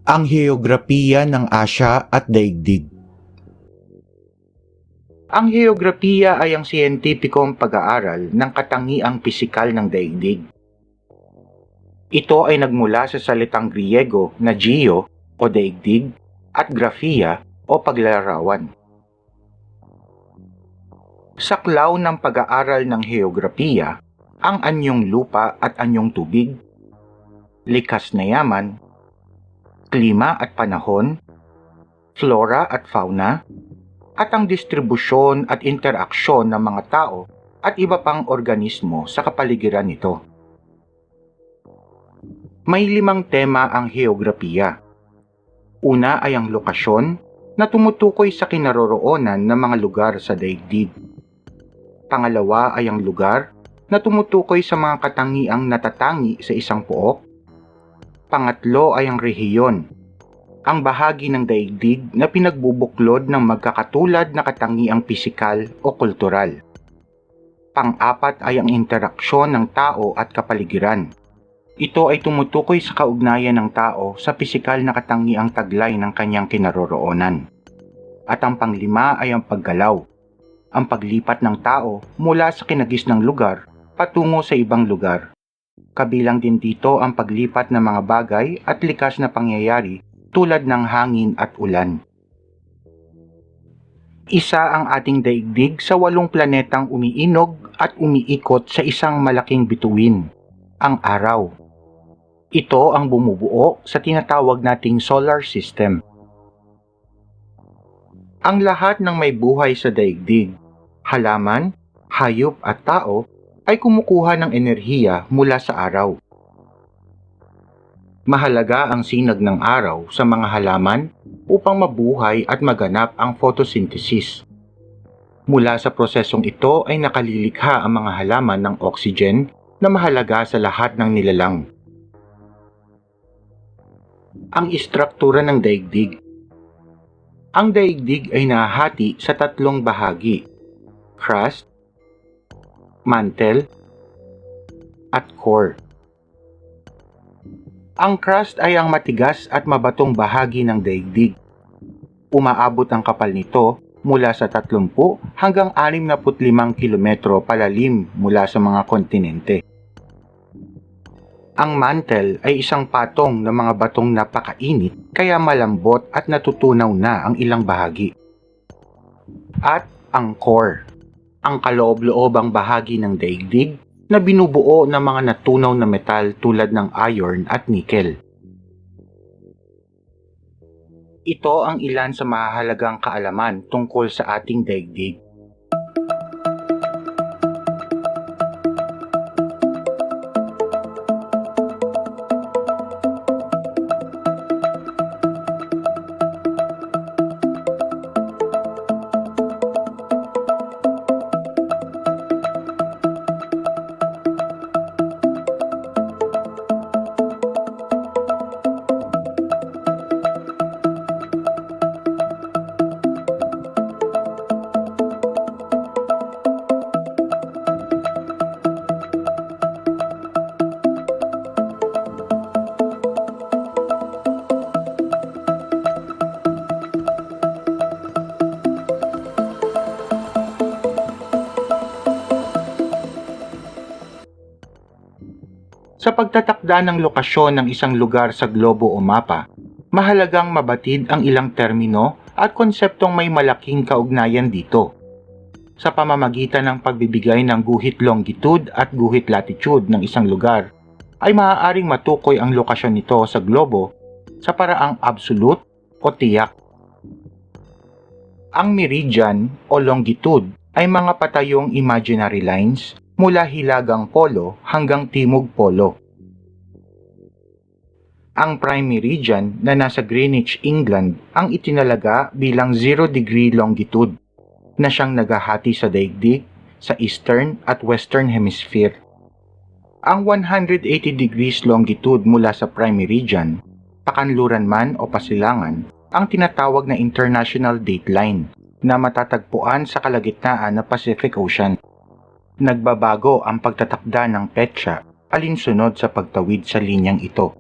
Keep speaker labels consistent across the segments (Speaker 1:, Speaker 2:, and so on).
Speaker 1: Ang heograpiya ng Asya at daigdig. Ang heograpiya ay ang siyentipikong pag-aaral ng katangiang pisikal ng daigdig. Ito ay nagmula sa salitang Griego na geo o daigdig at grafia o paglalarawan. Saklaw ng pag-aaral ng heograpiya ang anyong lupa at anyong tubig, likas na yaman, klima at panahon, flora at fauna, at ang distribusyon at interaksyon ng mga tao at iba pang organismo sa kapaligiran nito. May 5 tema ang heograpiya. Una ay ang lokasyon na tumutukoy sa kinaroroonan ng mga lugar sa daigdig. Pangalawa ay ang lugar na tumutukoy sa mga katangiang natatangi sa isang pook. Pangatlo ay ang rehiyon, ang bahagi ng daigdig na pinagbubuklod ng magkakatulad na katangiang pisikal o kultural. Pang-apat ay ang interaksyon ng tao at kapaligiran. Ito ay tumutukoy sa kaugnayan ng tao sa pisikal na katangiang taglay ng kanyang kinaroroonan. At ang pang-5 ay ang paggalaw, ang paglipat ng tao mula sa kinagisnang lugar patungo sa ibang lugar. Kabilang din dito ang paglipat ng mga bagay at likas na pangyayari tulad ng hangin at ulan. Isa ang ating daigdig sa 8 planetang umiinog at umiikot sa isang malaking bituin, ang araw. Ito ang bumubuo sa tinatawag nating solar system. Ang lahat ng may buhay sa daigdig, halaman, hayop at tao, ay kumukuha ng enerhiya mula sa araw. Mahalaga ang sinag ng araw sa mga halaman upang mabuhay at maganap ang photosynthesis. Mula sa prosesong ito ay nakalilikha ang mga halaman ng oxygen na mahalaga sa lahat ng nilalang. Ang istruktura ng daigdig. Ang daigdig ay nahahati sa 3 bahagi: crust, mantle, at core. Ang crust ay ang matigas at mabatong bahagi ng daigdig. Umaabot ang kapal nito mula sa 30 hanggang 65 kilometro palalim mula sa mga kontinente. Ang mantle ay isang patong ng mga batong napakainit kaya malambot at natutunaw na ang ilang bahagi. At ang core, ang kaloob-loobang bahagi ng daigdig na binubuo ng mga natunaw na metal tulad ng iron at nickel. Ito ang ilan sa mahalagang kaalaman tungkol sa ating daigdig. Sa pagtatakda ng lokasyon ng isang lugar sa globo o mapa, mahalagang mabatid ang ilang termino at konseptong may malaking kaugnayan dito. Sa pamamagitan ng pagbibigay ng guhit longitude at guhit latitude ng isang lugar, ay maaaring matukoy ang lokasyon nito sa globo sa paraang absolute o tiyak. Ang meridian o longitude ay mga patayong imaginary lines mula hilagang polo hanggang timog polo. Ang prime meridian na nasa Greenwich, England ang itinalaga bilang 0 degree longitude na siyang naghahati sa daigdig sa eastern at western hemisphere. Ang 180 degrees longitude mula sa prime meridian, pakanluran man o pasilangan, ang tinatawag na international dateline na matatagpuan sa kalagitnaan ng Pacific Ocean. Nagbabago ang pagtatakda ng petsa alinsunod sa pagtawid sa linyang ito.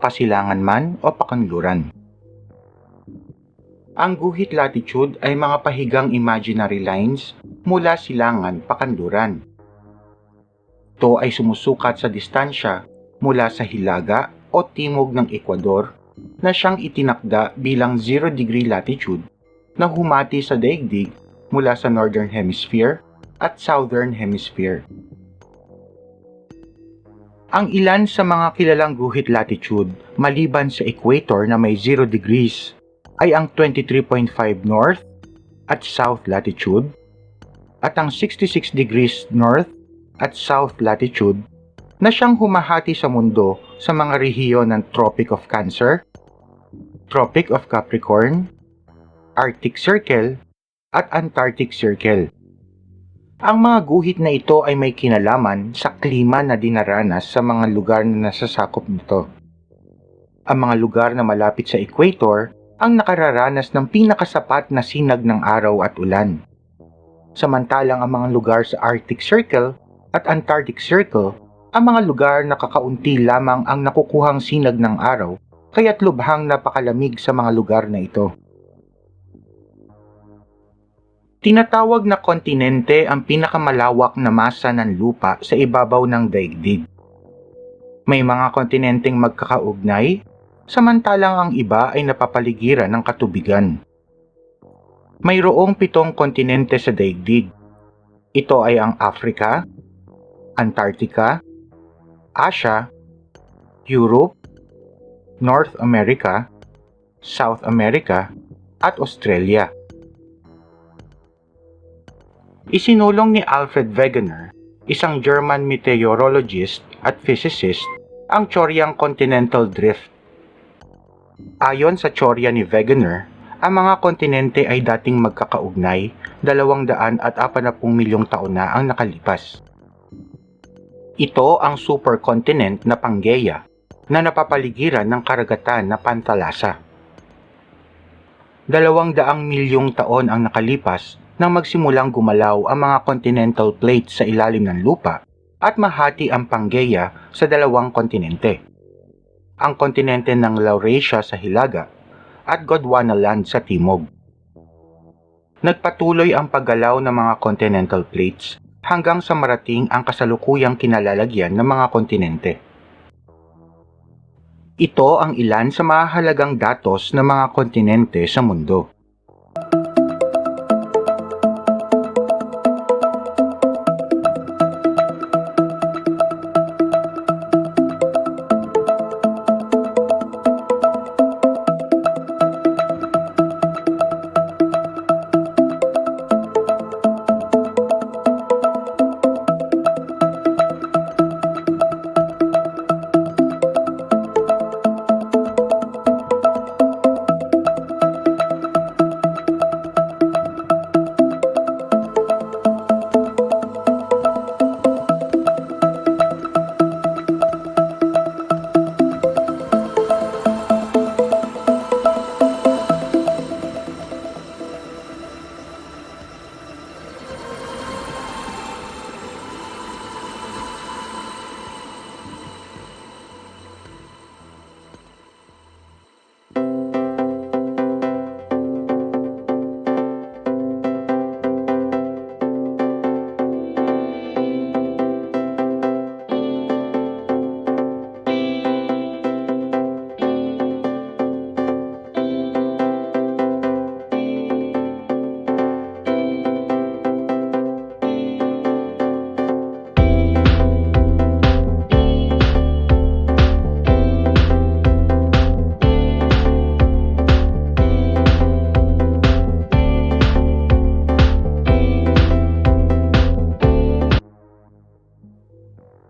Speaker 1: pasilangan man o pakanluran. Ang guhit latitude ay mga pahigang imaginary lines mula silangan pakanluran. Ito ay sumusukat sa distansya mula sa hilaga o timog ng Ecuador na siyang itinakda bilang 0 degree latitude na humati sa daigdig mula sa Northern Hemisphere at Southern Hemisphere. Ang ilan sa mga kilalang guhit latitude maliban sa equator na may 0 degrees ay ang 23.5 north at south latitude at ang 66 degrees north at south latitude na siyang humahati sa mundo sa mga rehiyon ng Tropic of Cancer, Tropic of Capricorn, Arctic Circle at Antarctic Circle. Ang mga guhit na ito ay may kinalaman sa klima na dinaranas sa mga lugar na nasasakop nito. Ang mga lugar na malapit sa equator ang nakararanas ng pinakasapat na sinag ng araw at ulan. Samantalang ang mga lugar sa Arctic Circle at Antarctic Circle, ang mga lugar na kakaunti lamang ang nakukuhang sinag ng araw, kaya't lubhang napakalamig sa mga lugar na ito. Tinatawag na kontinente ang pinakamalawak na masa ng lupa sa ibabaw ng daigdig. May mga kontinenteng magkakaugnay, samantalang ang iba ay napapaligiran ng katubigan. Mayroong 7 kontinente sa daigdig. Ito ay ang Africa, Antarctica, Asia, Europe, North America, South America, at Australia. Isinulong ni Alfred Wegener, isang German meteorologist at physicist, ang tsoryang continental drift. Ayon sa tsorya ni Wegener, ang mga kontinente ay dating magkakaugnay 240 milyong taon na ang nakalipas. Ito ang supercontinent na Pangaea na napapaligiran ng karagatan na Pantalasa. 200 milyong taon ang nakalipas nang magsimulang gumalaw ang mga continental plates sa ilalim ng lupa at mahati ang Pangaea sa 2 kontinente. Ang kontinente ng Laurasia sa hilaga at Gondwanaland sa timog. Nagpatuloy ang paggalaw ng mga continental plates hanggang sa marating ang kasalukuyang kinalalagyan ng mga kontinente. Ito ang ilan sa mahalagang datos ng mga kontinente sa mundo.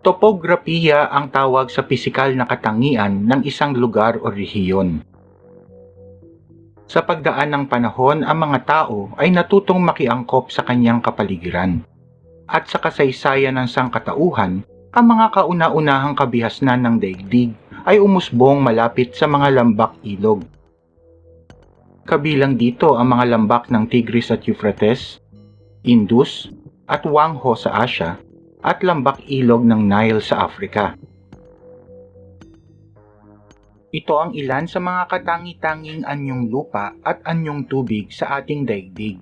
Speaker 1: Topografiya ang tawag sa pisikal na katangian ng isang lugar o rehiyon. Sa pagdaan ng panahon, ang mga tao ay natutong makiangkop sa kanyang kapaligiran. At sa kasaysayan ng sangkatauhan, ang mga kauna-unahang kabihasnan ng daigdig ay umusbong malapit sa mga lambak-ilog. Kabilang dito ang mga lambak ng Tigris at Euphrates, Indus at Wangho sa Asia, at lambak-ilog ng Nile sa Africa. Ito ang ilan sa mga katangi-tanging anyong lupa at anyong tubig sa ating daigdig.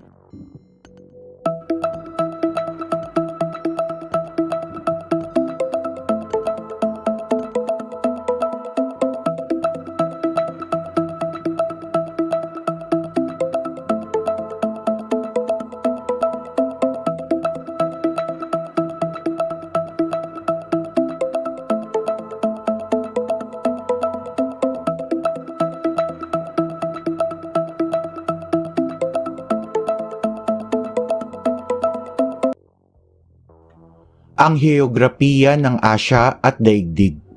Speaker 1: Ang heograpiya ng Asya at daigdig.